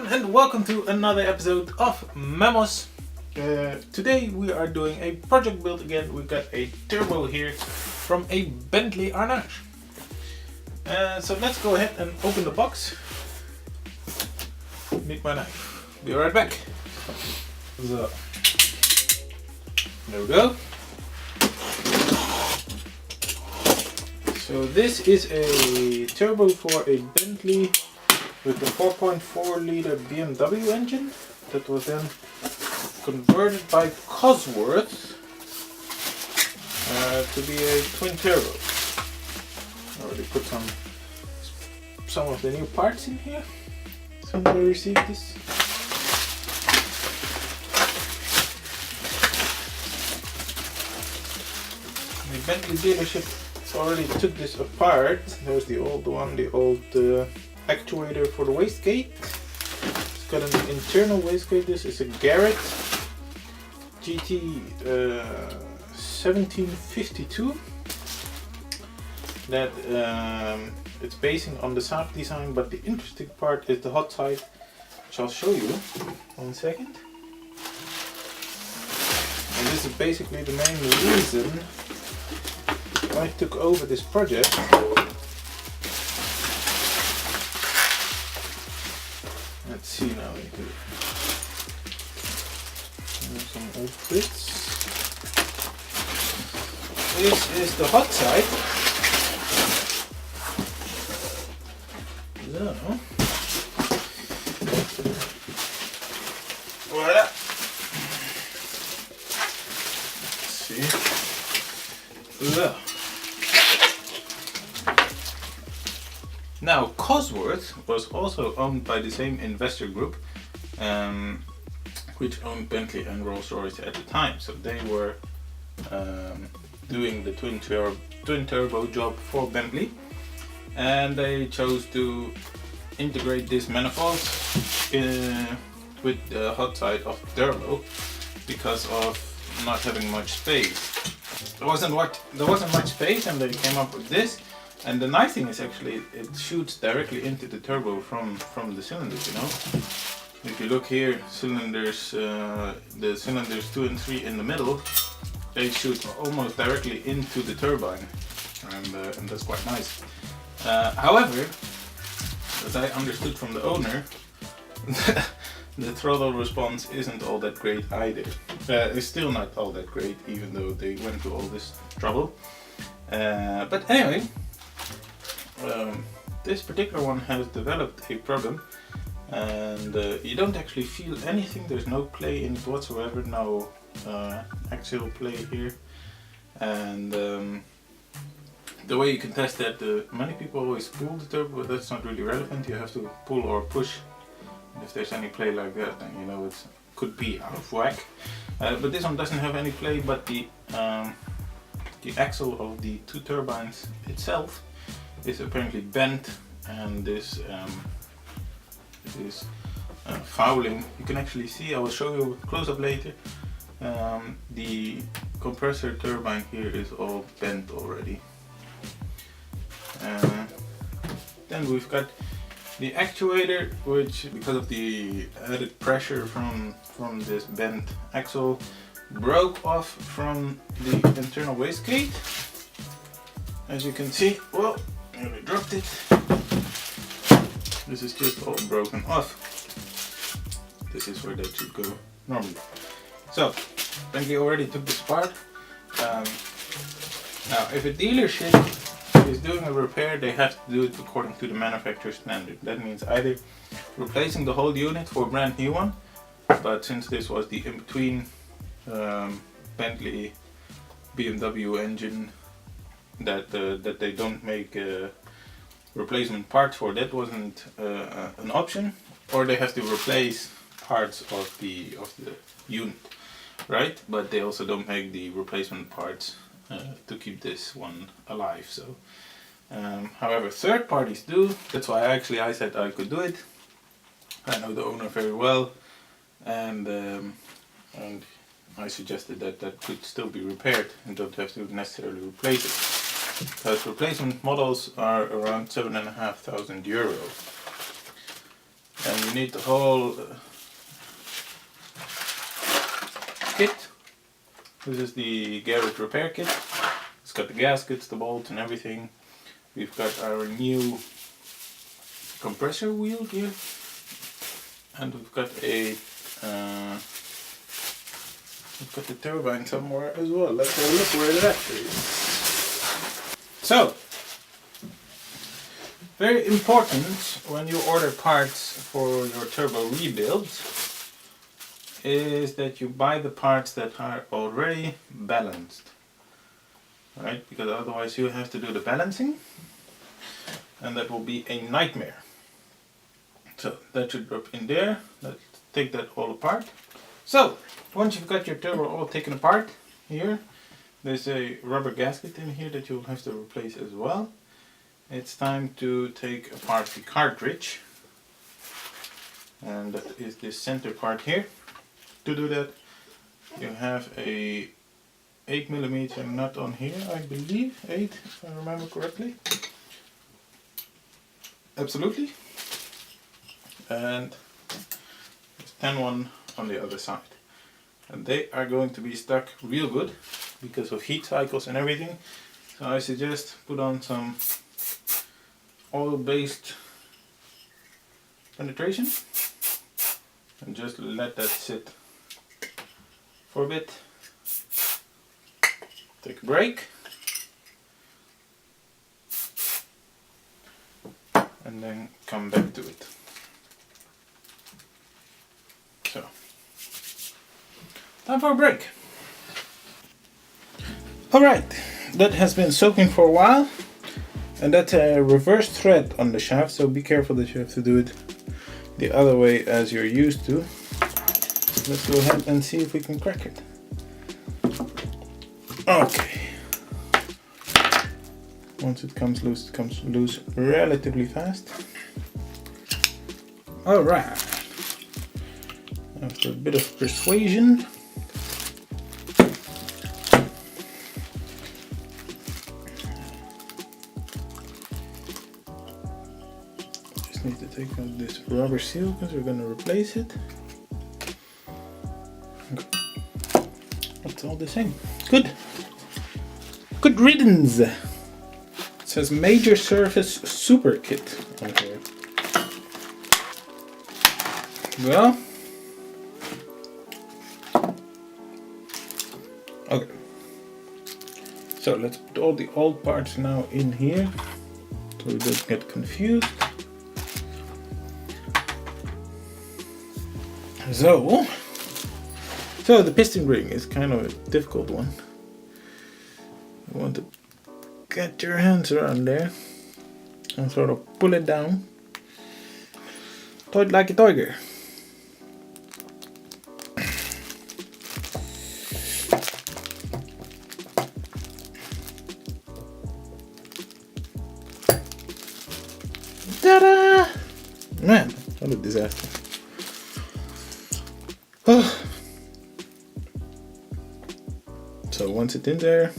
everyone, and welcome to another episode of Mömus. Today we are doing a project build again. We got a turbo here from a Bentley Arnage. So let's go ahead and open the box. Need my knife. Be right back. So, there we go. So this is a turbo for a Bentley with the 4.4 liter BMW engine that was then converted by Cosworth to be a twin turbo. I already put some of the new parts in here. Somebody received this. The Bentley dealership already took this apart. There's the old one, the old actuator for the wastegate. It's got an internal wastegate. This is a Garrett GT 1752 that it's basing on the Saab design, but the interesting part is the hot side, which I'll show you. 1 second. And this is basically the main reason I took over this project. Let's see now. Some old bits. This is the hot side. So, voila. Let's see. So. Now, Cosworth was also owned by the same investor group, which owned Bentley and Rolls-Royce at the time. So they were doing the twin turbo job for Bentley, and they chose to integrate this manifold with the hot side of the turbo because of not having much space. There wasn't much space, and they came up with this. And the nice thing is actually it shoots directly into the turbo from the cylinders, you know. If you look here, cylinders, the cylinders 2 and 3 in the middle, they shoot almost directly into the turbine, and that's quite nice. However, as I understood from the owner, the throttle response isn't all that great either. It's still not all that great, even though they went to all this trouble. But anyway. This particular one has developed a problem, and you don't actually feel anything. There's no play in it whatsoever, no axial play here. And the way you can test that, many people always pull the turbo, but that's not really relevant. You have to pull or push. If there's any play like that, then you know it could be out of whack. But this one doesn't have any play, but the axle of the two turbines itself is apparently bent, and this is fouling. You can actually see, I will show you a close-up later, the compressor turbine here is all bent already. Then we've got the actuator, which because of the added pressure from this bent axle broke off from the internal wastegate. As you can see, well, I dropped it. This is just all broken off. This is where that should go normally. So, Bentley already took this apart. Now, if a dealership is doing a repair, they have to do it according to the manufacturer standard. That means either replacing the whole unit for a brand new one, but since this was the in-between Bentley BMW engine that they don't make replacement parts for, that wasn't an option, or they have to replace parts of the unit, right? But they also don't make the replacement parts to keep this one alive. So, however, third parties do. That's why I said I could do it. I know the owner very well, and I suggested that could still be repaired and don't have to necessarily replace it. Because replacement models are around €7,500. And you need the whole kit. This is the garage repair kit. It's got the gaskets, the bolts and everything. We've got our new compressor wheel here. And we've got the turbine somewhere as well. Let's have a look where that is. So, very important when you order parts for your turbo rebuilds is that you buy the parts that are already balanced. Right? Because otherwise you have to do the balancing and that will be a nightmare. So that should drop in there. Let's take that all apart. So, once you've got your turbo all taken apart here, there's a rubber gasket in here that you'll have to replace as well. It's time to take apart the cartridge, and that is this center part here. To do that, you have a 8mm nut on here, I believe, 8 if I remember correctly. Absolutely. And there's 10 one on the other side. And they are going to be stuck real good because of heat cycles and everything. So I suggest put on some oil-based penetration and just let that sit for a bit. Take a break and then come back to it. So, time for a break. Alright, that has been soaking for a while. And that's a reverse thread on the shaft, so be careful that you have to do it the other way as you're used to. Let's go ahead and see if we can crack it. Okay. Once it comes loose relatively fast. Alright. After a bit of persuasion. Need to take out this rubber seal because we're going to replace it. It's all the same. Good. Good riddance. It says Major Service Super Kit on here. Well. Okay. So let's put all the old parts now in here so we don't get confused. So the piston ring is kind of a difficult one. You want to get your hands around there and sort of pull it down. Tight like a tiger. Ta-da! Man, what a disaster. So once it's in there,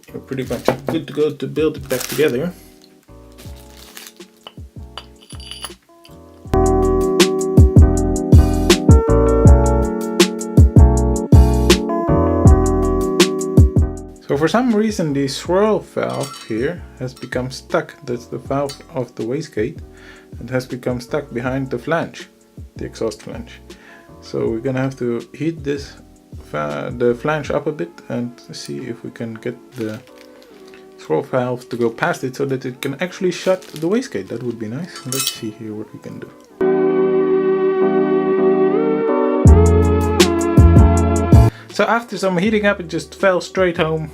you're pretty much good to go to build it back together. So for some reason the swirl valve here has become stuck. That's the valve of the wastegate. It has become stuck behind the flange, the exhaust flange. So we're gonna have to heat the flange up a bit and see if we can get the swirl valve to go past it so that it can actually shut the wastegate. That would be nice. Let's see here what we can do. So after some heating up, it just fell straight home.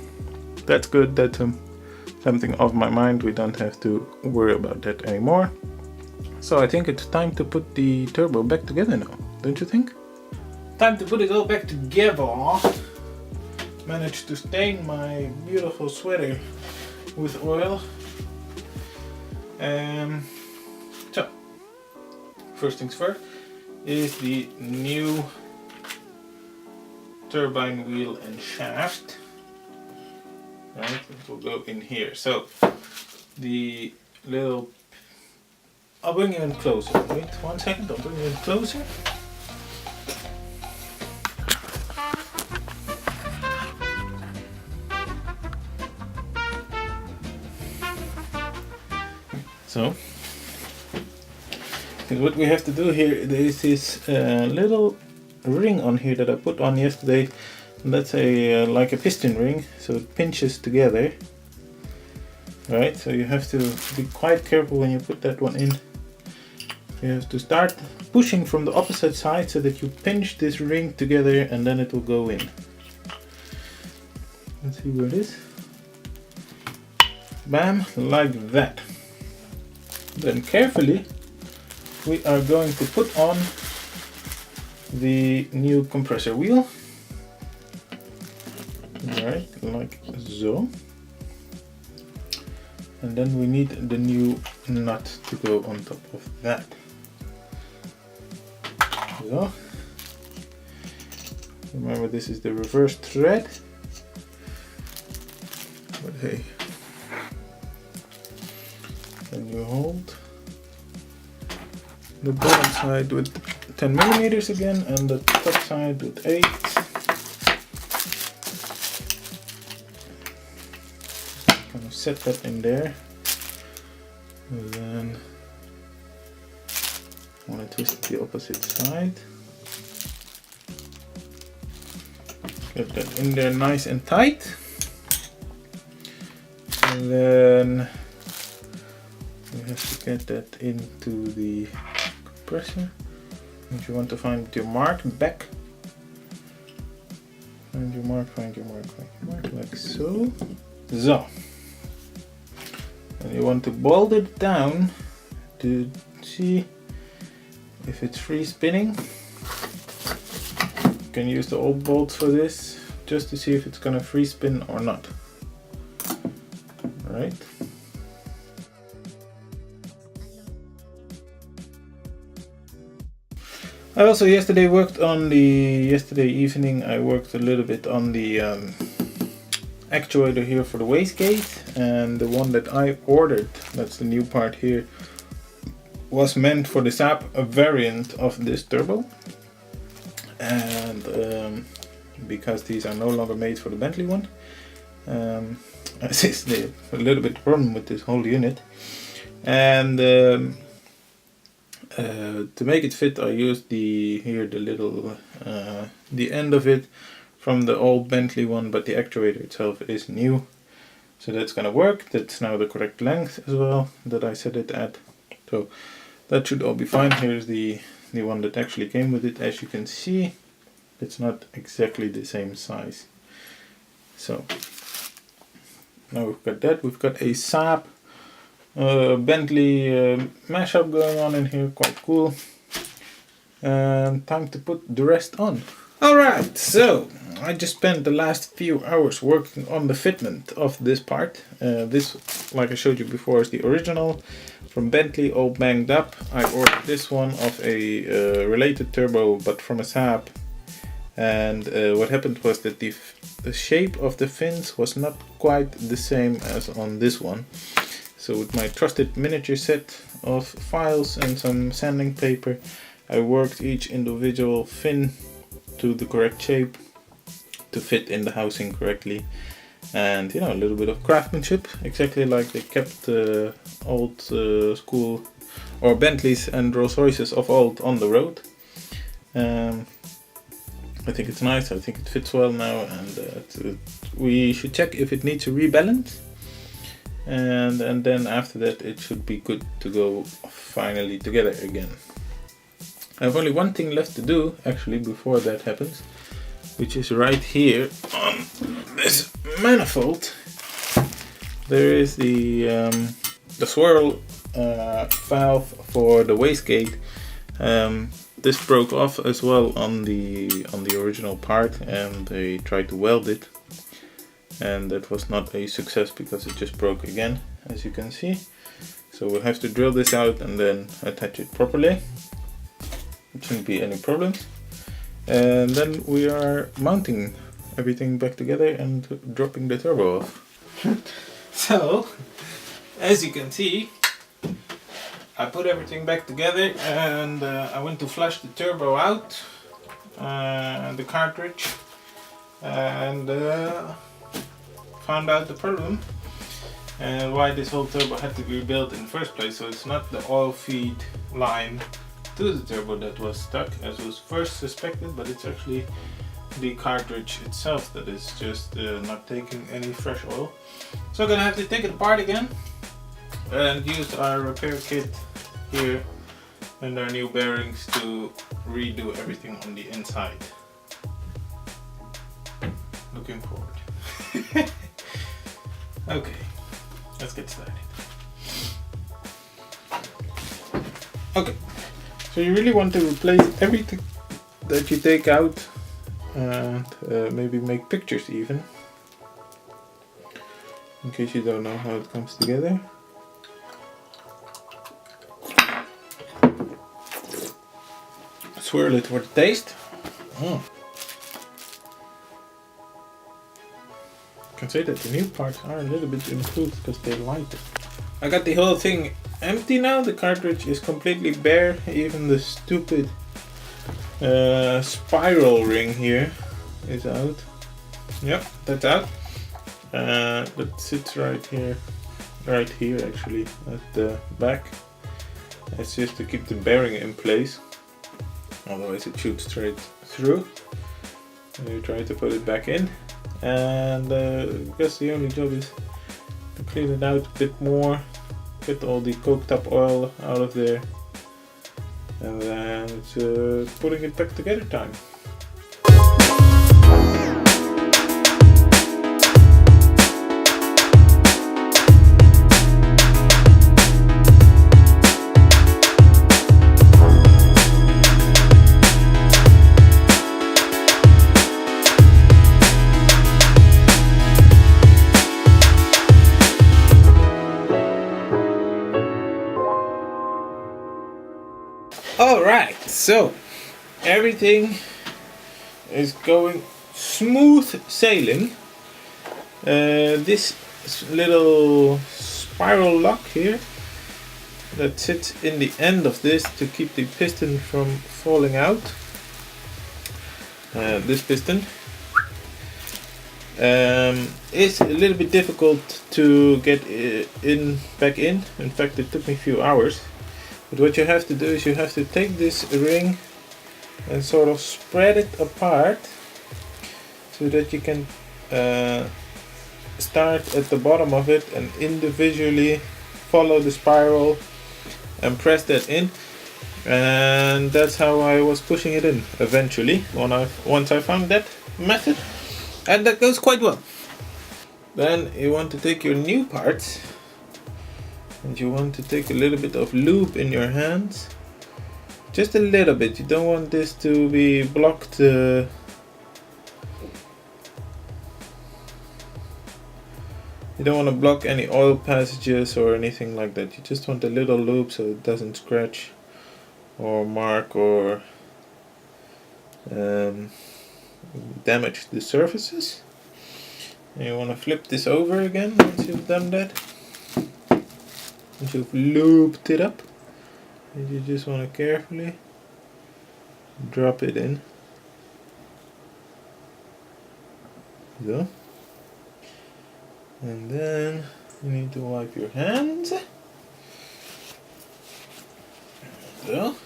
That's good. That's something off my mind. We don't have to worry about that anymore. So I think it's time to put the turbo back together now, don't you think? Time to put it all back together. Managed to stain my beautiful sweater with oil. So, first things first is the new turbine wheel and shaft. Right, it will go in here. So the little I'll bring you in closer. Wait 1 second, I'll bring you in closer. So, what we have to do here, there is this little ring on here that I put on yesterday. And that's a like a piston ring, so it pinches together. Right, so you have to be quite careful when you put that one in. You have to start pushing from the opposite side so that you pinch this ring together, and then it will go in. Let's see where it is. Bam, like that. Then carefully we are going to put on the new compressor wheel. Right, like so. And then we need the new nut to go on top of that. So, remember this is the reverse thread. But hey, then you hold the bottom side with 10 millimeters again, and the top side with 8. Kind of set that in there, and then I want to twist the opposite side. Get that in there nice and tight, and then we have to get that into the compressor. If you want to find your mark back, find your mark, like so. So, and you want to bolt it down to see if it's free spinning. You can use the old bolts for this, just to see if it's gonna free spin or not. Alright. I also yesterday evening I worked a little bit on the actuator here for the wastegate, and the one that I ordered, that's the new part here, was meant for the Saab variant of this turbo, and because these are no longer made for the Bentley one, this is a little bit problem with this whole unit, and to make it fit I used the end of it from the old Bentley one, but the actuator itself is new, so that's gonna work. That's now the correct length as well that I set it at, so that should all be fine. Here's the one that actually came with it. As you can see, it's not exactly the same size. So now we've got that. We've got a Saab Bentley mashup going on in here, quite cool. And time to put the rest on. Alright, so I just spent the last few hours working on the fitment of this part. This, like I showed you before, is the original from Bentley, all banged up. I ordered this one of a related turbo, but from a Saab. And what happened was that the shape of the fins was not quite the same as on this one. So with my trusted miniature set of files and some sanding paper, I worked each individual fin to the correct shape to fit in the housing correctly, and you know, a little bit of craftsmanship, exactly like they kept old school or Bentleys and Rolls Royces of old on the road. I think it's nice, I think it fits well now, and we should check if it needs a rebalance, and then after that it should be good to go finally together again. I have only one thing left to do actually before that happens, which is right here on this manifold. There is the swirl valve for the wastegate. This broke off as well on the original part, and they tried to weld it, and that was not a success because it just broke again, as you can see. So we'll have to drill this out and then attach it properly. It shouldn't be any problems. And then we are mounting everything back together and dropping the turbo off. So, as you can see, I put everything back together and I went to flush the turbo out, the cartridge, and found out the problem and why this whole turbo had to be rebuilt in the first place. So it's not the oil feed line to the turbo that was stuck as was first suspected, but it's actually the cartridge itself that is just not taking any fresh oil. So I'm gonna have to take it apart again and use our repair kit here and our new bearings to redo everything on the inside. Looking forward. Okay, let's get started. Okay, so you really want to replace everything that you take out and maybe make pictures even, in case you don't know how it comes together. Swirl it for the taste. I can say that the new parts are a little bit improved because they're lighter. I got the whole thing empty now. The cartridge is completely bare. Even the stupid spiral ring here is out. Yep, that's out. That sits right here actually at the back. It's just to keep the bearing in place, otherwise it shoots straight through. And you try to put it back in, and I guess the only job is to clean it out a bit more, get all the coked up oil out of there, and then it's putting it back together time. Alright, so everything is going smooth sailing. This little spiral lock here that sits in the end of this to keep the piston from falling out. This piston is a little bit difficult to get back in. In fact, it took me a few hours. But what you have to do is you have to take this ring and sort of spread it apart so that you can start at the bottom of it and individually follow the spiral and press that in, and that's how I was pushing it in eventually once I found that method, and that goes quite well. Then you want to take your new parts and you want to take a little bit of lube in your hands, just a little bit. You don't want this to be blocked. You don't want to block any oil passages or anything like that. You just want a little lube so it doesn't scratch or mark or damage the surfaces. And you want to flip this over again once you've done that. Once you've looped it up, and you just want to carefully drop it in. So, and then you need to wipe your hands. So,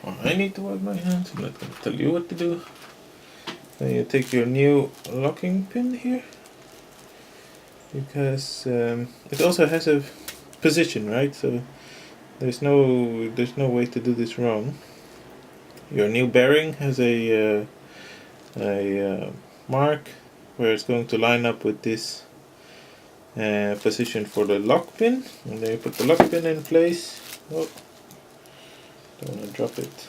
or I need to wipe my hands. I'm not going to tell you what to do. Then you take your new locking pin here, because it also has a position, right? So there's no way to do this wrong. Your new bearing has a mark where it's going to line up with this position for the lock pin, and then you put the lock pin in place. Oh, don't want to drop it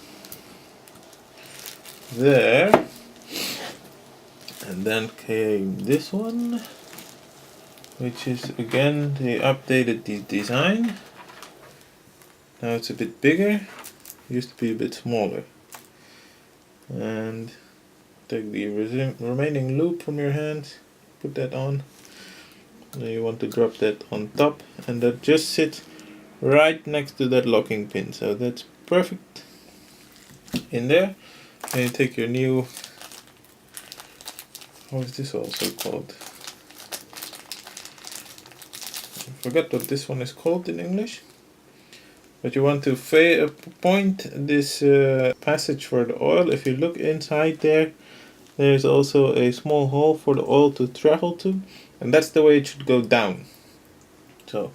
there. And then came this one, which is again, they updated the design. Now it's a bit bigger, it used to be a bit smaller. And take the remaining loop from your hand, put that on. Now you want to drop that on top, and that just sits right next to that locking pin, so that's perfect in there. And you take your new, how is this also called? I forgot what this one is called in English. But you want to point this passage for the oil. If you look inside there, there's also a small hole for the oil to travel to, and that's the way it should go down. So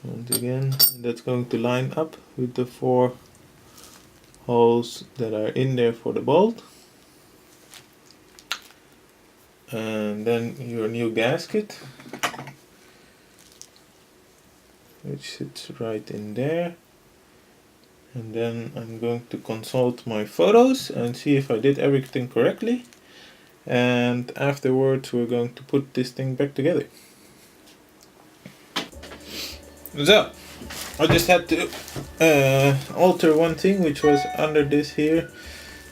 once again, that's going to line up with the 4 holes that are in there for the bolt. And then your new gasket, which sits right in there. And then I'm going to consult my photos and see if I did everything correctly. And afterwards we're going to put this thing back together. So, I just had to alter one thing, which was under this here,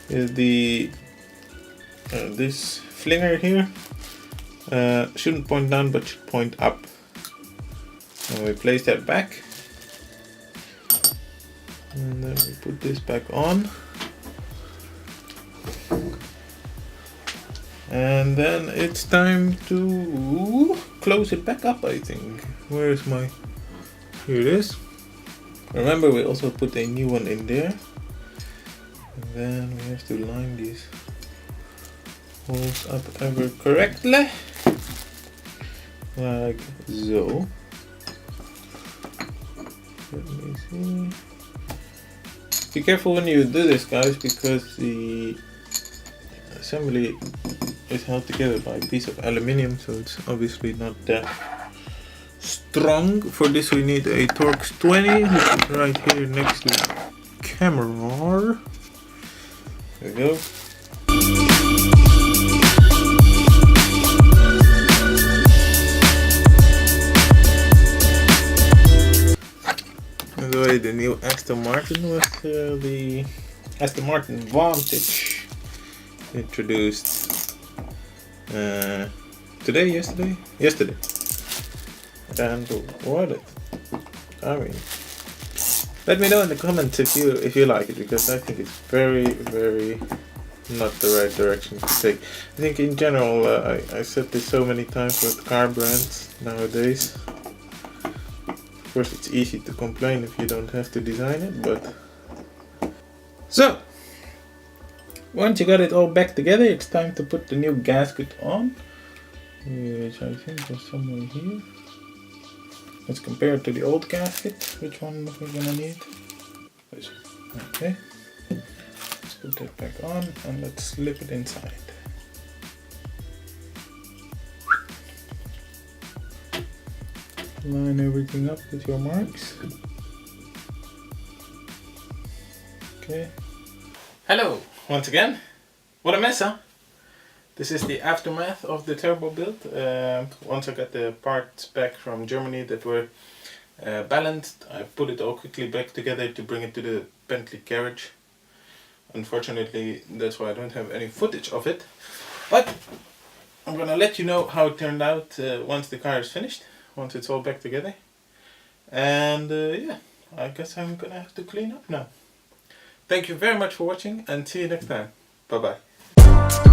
is the this flinger here. Shouldn't point down but should point up. And we place that back. And then we put this back on. And then it's time to close it back up, I think. Where is my... Here it is. Remember, we also put a new one in there. And then we have to line these holes up ever correctly. Like so. Let me see. Be careful when you do this, guys, because the assembly is held together by a piece of aluminium, so it's obviously not that strong. For this we need a Torx 20, which is right here next to the camera. There we go. By the way, the new Aston Martin was the Aston Martin Vantage introduced yesterday. And what? I mean, let me know in the comments if you like it, because I think it's very, very not the right direction to take. I think in general, I said this so many times with car brands nowadays. Of course, it's easy to complain if you don't have to design it, but... So, once you got it all back together, it's time to put the new gasket on, which I think is somewhere here. Let's compare it to the old gasket, which one we're gonna need. Okay, let's put that back on and let's slip it inside. Line everything up with your marks. Okay. Hello, once again. What a mess, huh? This is the aftermath of the turbo build. Once I got the parts back from Germany that were balanced, I put it all quickly back together to bring it to the Bentley garage. Unfortunately, that's why I don't have any footage of it. But I'm gonna let you know how it turned out once the car is finished, once it's all back together. And yeah, I guess I'm gonna have to clean up now. Thank you very much for watching and see you next time. Bye bye.